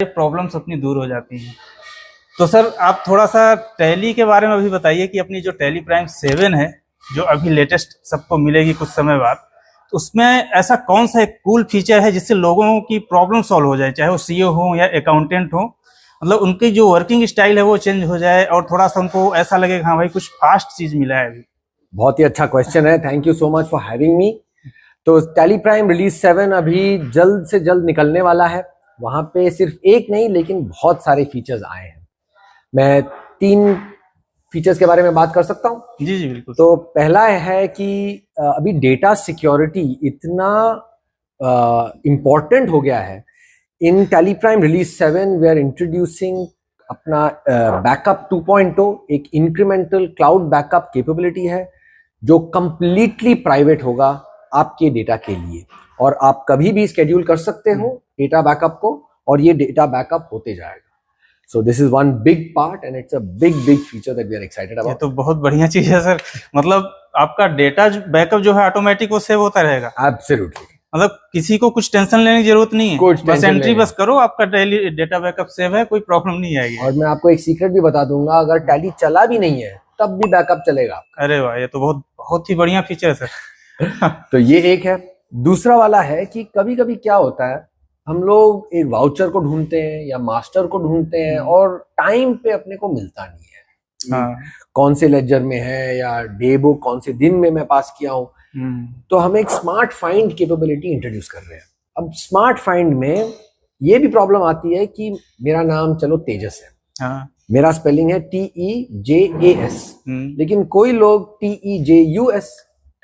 Problems अपनी दूर हो जाती हैं। तो सर आप थोड़ा सा टैली के बारे में अभी बताइए कि अपनी जो टैली प्राइम 7 है, जो अभी लेटेस्ट सबको मिलेगी कुछ समय बाद, तो उसमें ऐसा कौन सा एक कूल फीचर है जिससे लोगों की प्रॉब्लम सॉल्व हो जाए, चाहे वो सीईओ हो या अकाउंटेंट हो, मतलब उनकी जो वर्किंग स्टाइल है वो चेंज हो जाए और थोड़ा सा उनको ऐसा लगे कि हाँ भाई कुछ फास्ट चीज मिला है अभी। बहुत ही अच्छा क्वेश्चन है, thank you so much for having me. तो टैली प्राइम रिलीज 7 अभी जल्द से जल्द निकलने वाला है। वहां पे सिर्फ एक नहीं लेकिन बहुत सारे फीचर्स आए हैं। मैं 3 फीचर्स के बारे में बात कर सकता हूं। जी जी बिल्कुल। तो पहला है कि अभी डेटा सिक्योरिटी इतना इम्पोर्टेंट हो गया है। In Tally Prime release 7 we are introducing अपना बैकअप 2.0, एक इंक्रीमेंटल क्लाउड बैकअप कैपेबिलिटी है जो कंप्लीटली प्राइवेट होगा आपके डेटा के लिए, और आप कभी भी स्केड्यूल कर सकते हो डेटा बैकअप को, और ये डेटा बैकअप होते जाएगा। So this is one big part and it's a big feature that we are excited about. ये तो बहुत बढ़िया चीज है सर, मतलब आपका डेटा बैकअप जो है ऑटोमेटिक वो सेव होता रहेगा। एब्सोल्युटली, मतलब किसी को कुछ टेंशन लेने की जरूरत नहीं है, बस एंट्री बस करो, आपका डेली डेटा बैकअप सेव है, कोई प्रॉब्लम नहीं आएगी। और मैं आपको एक सीक्रेट भी बता दूंगा, अगर टैली चला भी नहीं है तब भी बैकअप चलेगा। अरे वाह, ये तो बहुत ही बढ़िया फीचर है सर। तो ये एक है। दूसरा वाला है कि कभी कभी क्या होता है, हम लोग एक वाउचर को ढूंढते हैं या मास्टर को ढूंढते हैं और टाइम पे अपने को मिलता नहीं है। हाँ। कौन से लेजर में है या डे बुक कौन से दिन में मैं पास किया हूं। तो हम एक स्मार्ट फाइंड कैपेबिलिटी इंट्रोड्यूस कर रहे हैं। अब स्मार्ट फाइंड में ये भी प्रॉब्लम आती है कि मेरा नाम चलो तेजस है, हाँ। मेरा स्पेलिंग है TEJAS, लेकिन कोई लोग TEJUS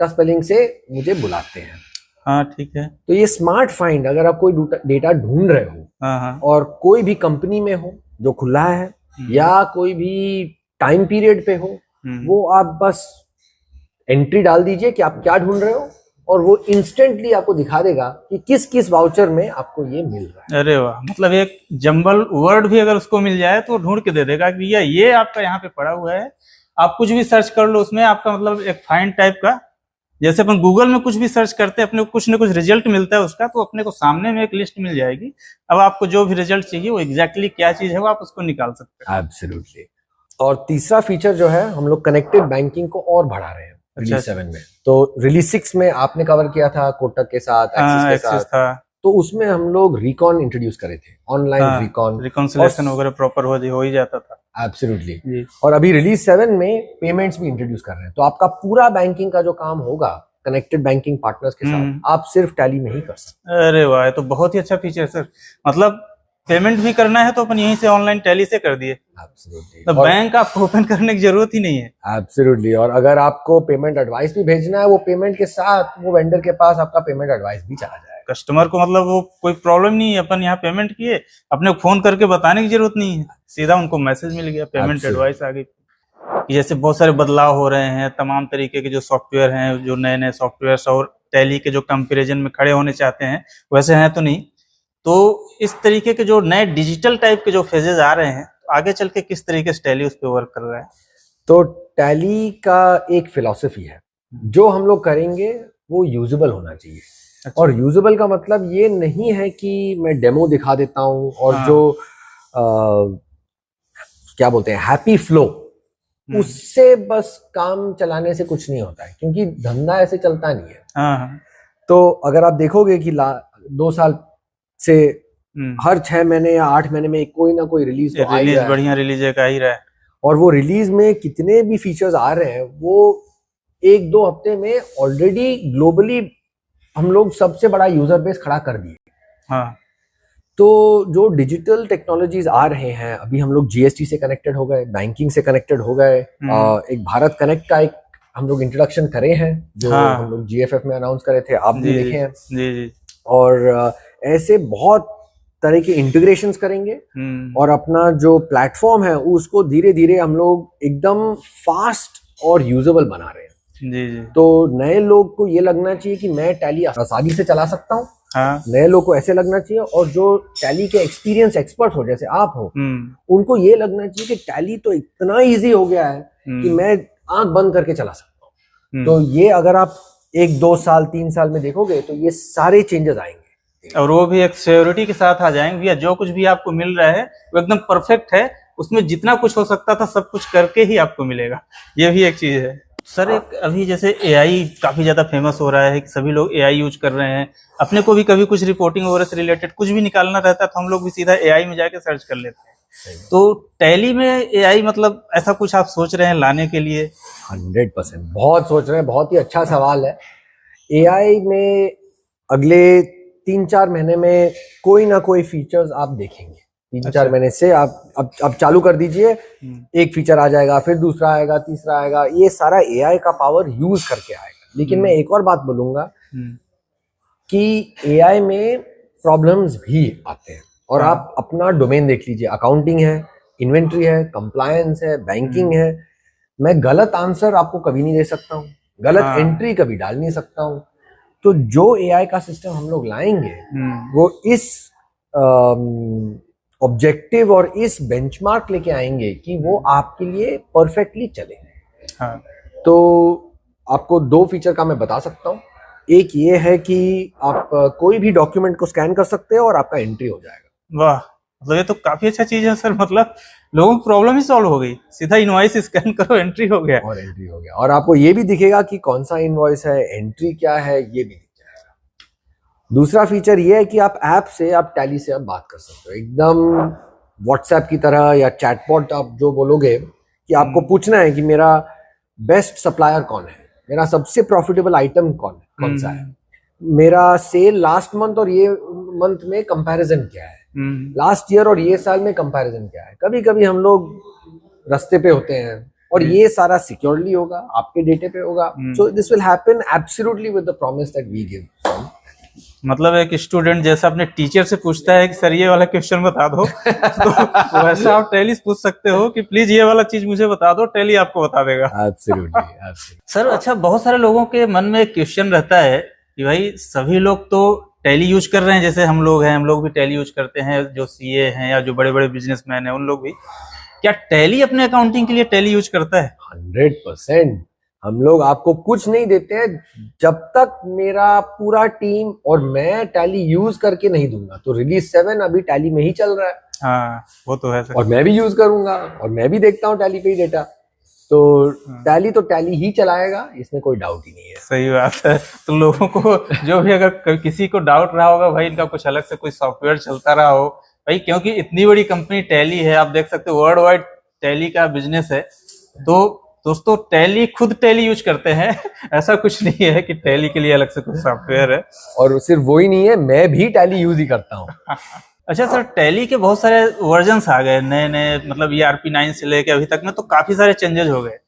का स्पेलिंग से मुझे बुलाते हैं। हाँ ठीक है। तो ये स्मार्ट फाइंड, अगर आप कोई डेटा ढूंढ रहे हो, हाँ। और कोई भी कंपनी में हो जो खुला है या कोई भी टाइम पीरियड पे हो, वो आप बस एंट्री डाल दीजिए कि आप क्या ढूंढ रहे हो, और वो इंस्टेंटली आपको दिखा देगा कि किस किस वाउचर में आपको ये मिल रहा है। अरे वाह, मतलब एक जंबल वर्ड भी अगर उसको मिल जाए तो ढूंढ के दे देगा कि भैया ये आपका यहाँ पे पड़ा हुआ है, आप कुछ भी सर्च कर लो उसमें, आपका मतलब एक फाइंड टाइप का, जैसे अपन गूगल में कुछ भी सर्च करते हैं अपने को कुछ न कुछ रिजल्ट मिलता है उसका, तो अपने को सामने में एक लिस्ट मिल जाएगी। अब आपको जो भी रिजल्ट चाहिए वो एग्जैक्टली क्या चीज है वो आप उसको निकाल सकते हैं। एब्सोल्युटली। और तीसरा फीचर जो है, हम लोग कनेक्टेड बैंकिंग को और बढ़ा रहे हैं रिलीज 7 में। तो रिलीज 6 में आपने कवर किया था कोटक के साथ, एक्सिस के साथ, तो उसमें हम लोग रिकॉन इंट्रोड्यूस करे थे, ऑनलाइन रिकॉन्सिलेशन वगैरह प्रॉपर हो ही जाता था। एब्सोल्युटली। और अभी रिलीज 7 में पेमेंट्स भी इंट्रोड्यूस कर रहे हैं, तो आपका पूरा बैंकिंग का जो काम होगा कनेक्टेड बैंकिंग पार्टनर्स के साथ, आप सिर्फ टैली में ही कर सकते। अरे वाह, ये तो बहुत ही अच्छा फीचर है सर। मतलब पेमेंट भी करना है तो अपन यहीं से ऑनलाइन टैली से कर दिए। एब्सोल्युटली। तो बैंक आपको ओपन करने की जरूरत ही नहीं है। एब्सोल्युटली। और अगर आपको पेमेंट एडवाइस भी भेजना है, वो पेमेंट के साथ वो वेंडर के पास आपका पेमेंट एडवाइस भी चला जाएगा। कस्टमर को मतलब वो कोई प्रॉब्लम नहीं है, अपन यहाँ पेमेंट किए, अपने को फोन करके बताने की जरूरत नहीं है, सीधा उनको मैसेज मिल गया, पेमेंट एडवाइस आ गई। जैसे बहुत सारे बदलाव हो रहे हैं, तमाम तरीके के जो सॉफ्टवेयर हैं, जो नए नए सॉफ्टवेयर और टैली के जो कंपैरिजन में खड़े होने चाहते हैं वैसे हैं तो नहीं, तो इस तरीके के जो नए डिजिटल टाइप के जो फेजेस आ रहे हैं, तो आगे चल के किस तरीके से टैली उस पर वर्क कर रहा है? तो टैली का एक फिलॉसफी है, जो हम लोग करेंगे वो यूजेबल होना चाहिए। अच्छा। और यूजेबल का मतलब ये नहीं है कि मैं डेमो दिखा देता हूँ और जो क्या बोलते हैं हैप्पी फ्लो, उससे बस काम चलाने से कुछ नहीं होता है, क्योंकि धंधा ऐसे चलता नहीं है। तो अगर आप देखोगे कि 2 साल से हर 6 महीने या 8 महीने में कोई ना कोई रिलीज तो बढ़िया रिलीज आ ही रहा है, और वो रिलीज में कितने भी फीचर्स आ रहे हैं, वो 1-2 हफ्ते में ऑलरेडी ग्लोबली हम लोग सबसे बड़ा यूजर बेस खड़ा कर दिए। हाँ। तो जो डिजिटल टेक्नोलॉजीज आ रहे हैं, अभी हम लोग GST से कनेक्टेड हो गए, बैंकिंग से कनेक्टेड हो गए, एक भारत कनेक्ट का एक हम लोग इंट्रोडक्शन करे हैं, जो हम लोग GFF में अनाउंस करे थे, आप भी देखे हैं। जी। और ऐसे बहुत तरह के इंटीग्रेशंस करेंगे, और अपना जो प्लेटफॉर्म है उसको धीरे धीरे हम लोग एकदम फास्ट और यूजेबल बना रहे हैं। जी। तो नए लोग को ये लगना चाहिए कि मैं टैली आसानी से चला सकता हूँ। हाँ। नए लोग को ऐसे लगना चाहिए, और जो टैली के एक्सपीरियंस एक्सपर्ट हो जैसे आप हो, उनको ये लगना चाहिए कि टैली तो इतना इजी हो गया है कि मैं आंख बंद करके चला सकता हूँ। तो ये अगर आप 1-2 साल 3 साल में देखोगे तो ये सारे चेंजेस आएंगे। सकते हैं। और वो भी एक सिक्योरिटी के साथ आ जाएंगे भैया, जो कुछ भी आपको मिल रहा है वो एकदम परफेक्ट है, उसमें जितना कुछ हो सकता था सब कुछ करके ही आपको मिलेगा, ये भी एक चीज है। सर एक अभी जैसे एआई काफी ज्यादा फेमस हो रहा है कि सभी लोग एआई यूज कर रहे हैं, अपने को भी कभी कुछ रिपोर्टिंग वगैरह से रिलेटेड कुछ भी निकालना रहता है तो हम लोग भी सीधा एआई में जाके सर्च कर लेते हैं। तो टैली में एआई मतलब ऐसा कुछ आप सोच रहे हैं लाने के लिए? 100% बहुत सोच रहे हैं, बहुत ही अच्छा सवाल है। एआई में अगले 3-4 महीने में कोई ना कोई फीचर्स आप देखेंगे। 3-4 महीने से आप अब चालू कर दीजिए, एक फीचर आ जाएगा, फिर दूसरा आएगा, तीसरा आएगा, ये सारा एआई का पावर यूज करके आएगा। लेकिन मैं एक और बात बोलूंगा कि एआई में प्रॉब्लम्स भी आते हैं, और आप अपना डोमेन देख लीजिए, अकाउंटिंग है, इन्वेंट्री है, कंप्लायंस है, बैंकिंग है। मैं गलत आंसर आपको कभी नहीं दे सकता हूँ, गलत एंट्री कभी डाल नहीं सकता हूँ। तो जो एआई का सिस्टम हम लोग लाएंगे वो इस ऑब्जेक्टिव और इस बेंचमार्क लेके आएंगे कि वो आपके लिए परफेक्टली चले। तो आपको 2 फीचर का मैं बता सकता हूँ। एक ये है कि आप कोई भी डॉक्यूमेंट को स्कैन कर सकते हो और आपका एंट्री हो जाएगा। वाह, मतलब ये तो काफी अच्छा चीज है सर, मतलब लोगों की प्रॉब्लम ही सॉल्व हो गई, सीधा इनवॉइस स्कैन करो, एंट्री हो गया। और आपको ये भी दिखेगा कि कौन सा इनवॉइस है, एंट्री क्या है, ये भी दिख जाएगा। दूसरा फीचर ये है कि आप ऐप से, आप टैली से आप बात कर सकते हो, एकदम व्हाट्सएप की तरह या चैटबॉट। आप जो बोलोगे कि आपको पूछना है कि मेरा बेस्ट सप्लायर कौन है, मेरा सबसे प्रॉफिटेबल आइटम कौन सा है, मेरा सेल लास्ट मंथ और ये मंथ में कंपैरिजन क्या है, लास्ट ईयर और ये साल में कंपैरिजन क्या है। कभी कभी हम लोग रास्ते पे होते हैं और ये सारा सिक्योरली होगा, आपके डेटे पे होगा। So this will happen absolutely with the promise that we give. मतलब एक स्टूडेंट जैसा अपने टीचर से पूछता है कि सर ये वाला क्वेश्चन बता दो तो वैसा आप टैली से पूछ सकते हो कि प्लीज ये वाला चीज मुझे बता दो, टैली आपको बता देगा। एब्सोल्युटली सर अच्छा, बहुत सारे लोगों के मन में एक क्वेश्चन रहता है कि भाई सभी लोग तो टैली यूज कर रहे हैं, जैसे हम लोग हैं, हम लोग भी टैली यूज करते हैं, जो सीए हैं या जो बड़े बड़े बिजनेसमैन हैं उन लोग भी, क्या टैली अपने अकाउंटिंग के लिए टैली यूज करता है? 100%। हम लोग आपको कुछ नहीं देते हैं जब तक मेरा पूरा टीम और मैं टैली यूज करके नहीं दूंगा। तो रिलीज 7 अभी टैली में ही चल रहा है। हाँ वो तो है सर, और मैं भी यूज करूंगा और मैं भी देखता हूँ टैली पे ही डेटा। तो टैली तो टैली ही चलाएगा, इसमें कोई डाउट ही नहीं है। सही बात है। तो लोगों को जो भी अगर किसी को डाउट रहा होगा भाई इनका कुछ अलग से कोई सॉफ्टवेयर चलता रहा हो भाई, क्योंकि इतनी बड़ी कंपनी टैली है, आप देख सकते हो वर्ल्ड वाइड टैली का बिजनेस है। तो दोस्तों टैली खुद टैली यूज करते हैं ऐसा कुछ नहीं है कि टैली के लिए अलग से कुछ सॉफ्टवेयर है। और सिर्फ वही नहीं है, मैं भी टैली यूज ही करता हूँ। अच्छा सर, टैली के बहुत सारे वर्जन्स आ गए नए नए, मतलब ERP 9 से लेके अभी तक में तो काफी सारे चेंजेस हो गए।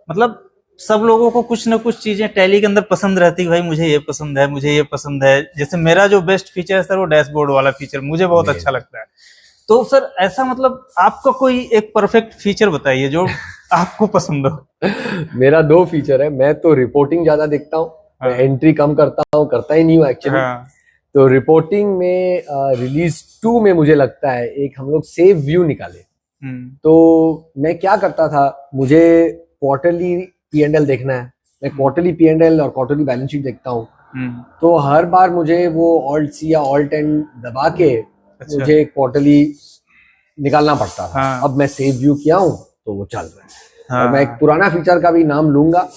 मतलब सब लोगों को कुछ ना कुछ चीजें टैली के अंदर पसंद रहती है, भाई मुझे ये पसंद है, मुझे ये पसंद है। जैसे मेरा जो बेस्ट फीचर है सर वो डैशबोर्ड वाला फीचर मुझे बहुत अच्छा लगता है। तो सर ऐसा मतलब आपका कोई एक परफेक्ट फीचर बताइए जो आपको पसंद हो। मेरा 2 फीचर है। मैं तो रिपोर्टिंग ज्यादा देखता हूँ, मैं एंट्री कम करता हूँ, करता ही नहीं हूँ एक्चुअली। तो रिपोर्टिंग में रिलीज 2 में मुझे लगता है एक हम लोग सेव व्यू निकाले। तो मैं क्या करता था, मुझे क्वार्टरली P&L देखना है, मैं क्वार्टरली P&L और क्वार्टरली बैलेंस शीट देखता हूँ। तो हर बार मुझे वो Alt C या Alt N दबा के मुझे क्वार्टरली निकालना पड़ता था। अब मैं सेव व्यू किया हूँ तो वो चल रहा है। और मैं एक पुराना फीचर का भी नाम लूंगा,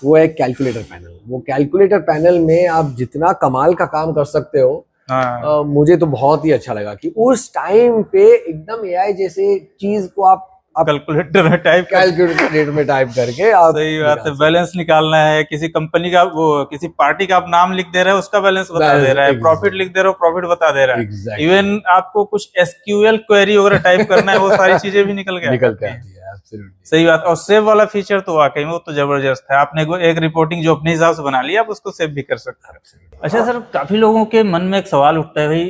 वो है कैलकुलेटर पैनल। वो कैलकुलेटर पैनल में आप जितना कमाल का काम कर सकते हो, मुझे तो बहुत ही अच्छा लगा कि उस टाइम पे एकदम एआई जैसे चीज को आप कैलकुलेटर में टाइप करके आप, सही बात है, बैलेंस निकालना है, किसी कंपनी का वो किसी पार्टी का आप नाम लिख दे रहे हो उसका बैलेंस बता दे रहा है, प्रॉफिट लिख दे रहे हो प्रॉफिट बता दे रहा है, इवन आपको कुछ SQL क्वेरी वगैरह टाइप करना है वो सारी चीजें भी निकल के सही बात। और सेव वाला फीचर तो वाकई में वो तो जबरदस्त है, आपने एक रिपोर्टिंग जो अपने हिसाब से बना ली आप उसको सेव भी कर सकते हैं। अच्छा सर, काफी लोगों के मन में एक सवाल उठता है भाई,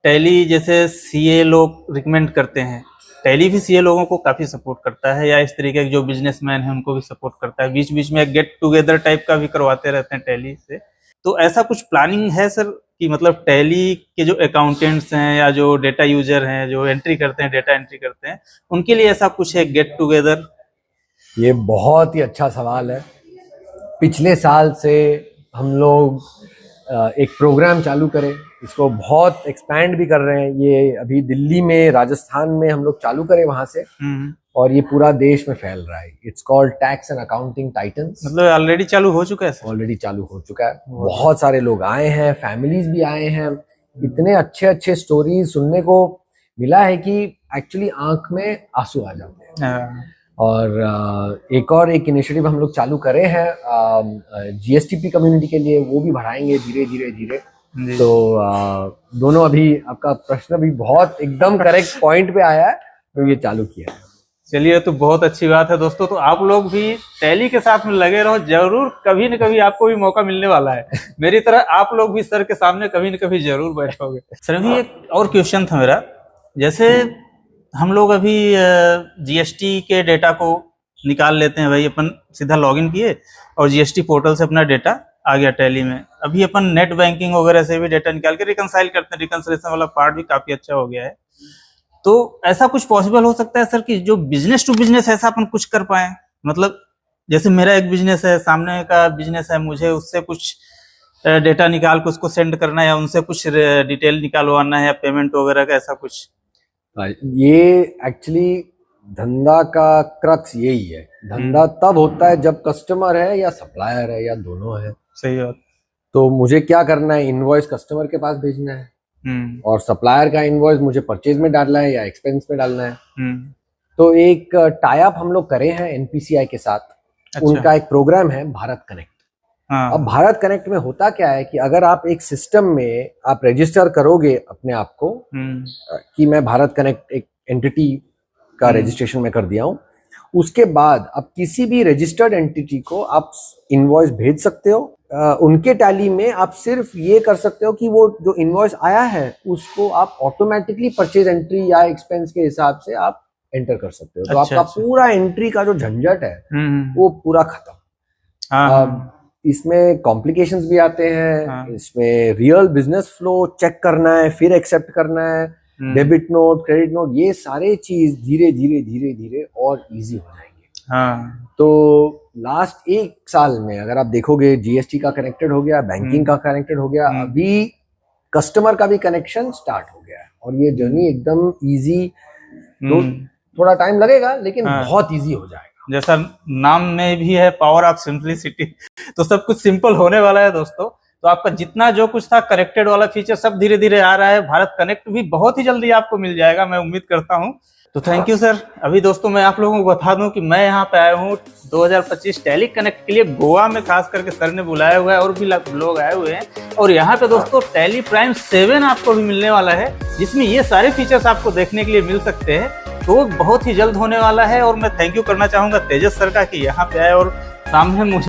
टैली जैसे सीए लोग रिकमेंड करते हैं, टैली भी सीए लोगों को काफी सपोर्ट करता है या इस तरीके के जो बिजनेसमैन है उनको भी सपोर्ट करता है, बीच बीच में एक गेट टुगेदर टाइप का भी करवाते रहते हैं टैली से। तो ऐसा कुछ प्लानिंग है सर कि मतलब टैली के जो अकाउंटेंट्स हैं या जो डेटा यूजर हैं जो एंट्री करते हैं, डेटा एंट्री करते हैं, उनके लिए ऐसा कुछ है गेट टुगेदर? ये बहुत ही अच्छा सवाल है। पिछले साल से हम लोग एक प्रोग्राम चालू करें, इसको बहुत एक्सपैंड भी कर रहे हैं। ये अभी दिल्ली में, राजस्थान में हम लोग चालू करें वहां से, और ये पूरा देश में फैल रहा है। It's called tax and accounting titans. मतलब ऑलरेडी चालू हो चुका है सर? ऑलरेडी चालू हो चुका है। बहुत सारे लोग आए हैं, फैमिलीज भी आए हैं। इतने अच्छे अच्छे स्टोरीज सुनने को मिला है कि एक्चुअली आंख में आंसू आ जाते हैं। और एक इनिशिएटिव हम लोग चालू करे हैं जीएसटीपी कम्युनिटी के लिए, वो भी बढ़ाएंगे धीरे धीरे धीरे। तो दोनों, अभी आपका प्रश्न भी बहुत एकदम करेक्ट पॉइंट पे आया है, तो ये चालू किया है। चलिए, तो बहुत अच्छी बात है दोस्तों। तो आप लोग भी टैली के साथ में लगे रहो, जरूर कभी न कभी आपको भी मौका मिलने वाला है। मेरी तरह आप लोग भी सर के सामने कभी न कभी जरूर बैठोगे। सर, अभी एक और क्वेश्चन था मेरा। जैसे हम लोग अभी जीएसटी के डेटा को निकाल लेते हैं भाई, अपन सीधा लॉगिन किए और जीएसटी पोर्टल से अपना डेटा आ गया टैली में। अभी अपन नेट बैंकिंग वगैरह से भी डेटा निकाल के रिकंसाइल करते हैं। रिकंसिलेशन वाला पार्ट भी काफी अच्छा हो गया है। तो ऐसा कुछ पॉसिबल हो सकता है सर कि जो बिजनेस टू बिजनेस ऐसा अपन कुछ कर पाए? मतलब जैसे मेरा एक बिजनेस है, सामने का बिजनेस है, मुझे उससे कुछ डेटा निकाल के उसको सेंड करना है, या उनसे कुछ डिटेल निकालवाना है, या पेमेंट वगैरह का, ऐसा कुछ? ये एक्चुअली धंधा का क्रक्स यही है। धंधा तब होता है जब कस्टमर है या सप्लायर है या दोनों है। सही बात। तो मुझे क्या करना है, इनवॉइस कस्टमर के पास भेजना है, और सप्लायर का इनवॉइस मुझे परचेज में डालना है या एक्सपेंस में डालना है। तो एक टाई अप हम लोग करे हैं एनपीसीआई के साथ। अच्छा। उनका एक प्रोग्राम है भारत कनेक्ट। अब भारत कनेक्ट में होता क्या है कि अगर आप एक सिस्टम में आप रजिस्टर करोगे अपने आप को कि मैं भारत कनेक्ट एक एंटिटी का रजिस्ट्रेशन में कर दिया हूं, उसके बाद आप किसी भी रजिस्टर्ड एंटिटी को आप इनवॉइस भेज सकते हो। उनके टैली में आप सिर्फ ये कर सकते हो कि वो जो इनवॉइस आया है उसको आप ऑटोमेटिकली परचेज एंट्री या एक्सपेंस के हिसाब से आप एंटर कर सकते हो। तो आपका पूरा एंट्री का जो झंझट है वो पूरा खत्म। इसमें कॉम्प्लिकेशंस भी आते हैं। इसमें रियल बिजनेस फ्लो चेक करना है, फिर एक्सेप्ट करना है, डेबिट नोट, क्रेडिट नोट, ये सारे चीज धीरे धीरे धीरे धीरे और इजी हो जाएंगे। तो लास्ट एक साल में अगर आप देखोगे, जीएसटी का कनेक्टेड हो गया, बैंकिंग का कनेक्टेड हो गया, अभी कस्टमर का भी कनेक्शन स्टार्ट हो गया है, और ये जर्नी एकदम इजी। थोड़ा टाइम लगेगा लेकिन बहुत इजी हो जाएगा। जैसा नाम में भी है, पावर ऑफ सिंपलिसिटी, तो सब कुछ सिंपल होने वाला है दोस्तों। तो आपका जितना जो कुछ था कनेक्टेड वाला फीचर सब धीरे धीरे आ रहा है। भारत कनेक्ट भी बहुत ही जल्दी आपको मिल जाएगा, मैं उम्मीद करता हूं। तो थैंक यू सर। अभी दोस्तों मैं आप लोगों को बता दूं कि मैं यहाँ पे आया हूँ 2025 टैली कनेक्ट के लिए। गोवा में खास करके सर ने बुलाया हुआ है, और भी लोग आए हुए हैं। और यहाँ पे दोस्तों टैली प्राइम 7 आपको भी मिलने वाला है, जिसमें ये सारे फीचर्स आपको देखने के लिए मिल सकते हैं। तो बहुत ही जल्द होने वाला है। और मैं थैंक यू करना चाहूंगा तेजस सर का कि यहाँ पे आए और सामने मुझे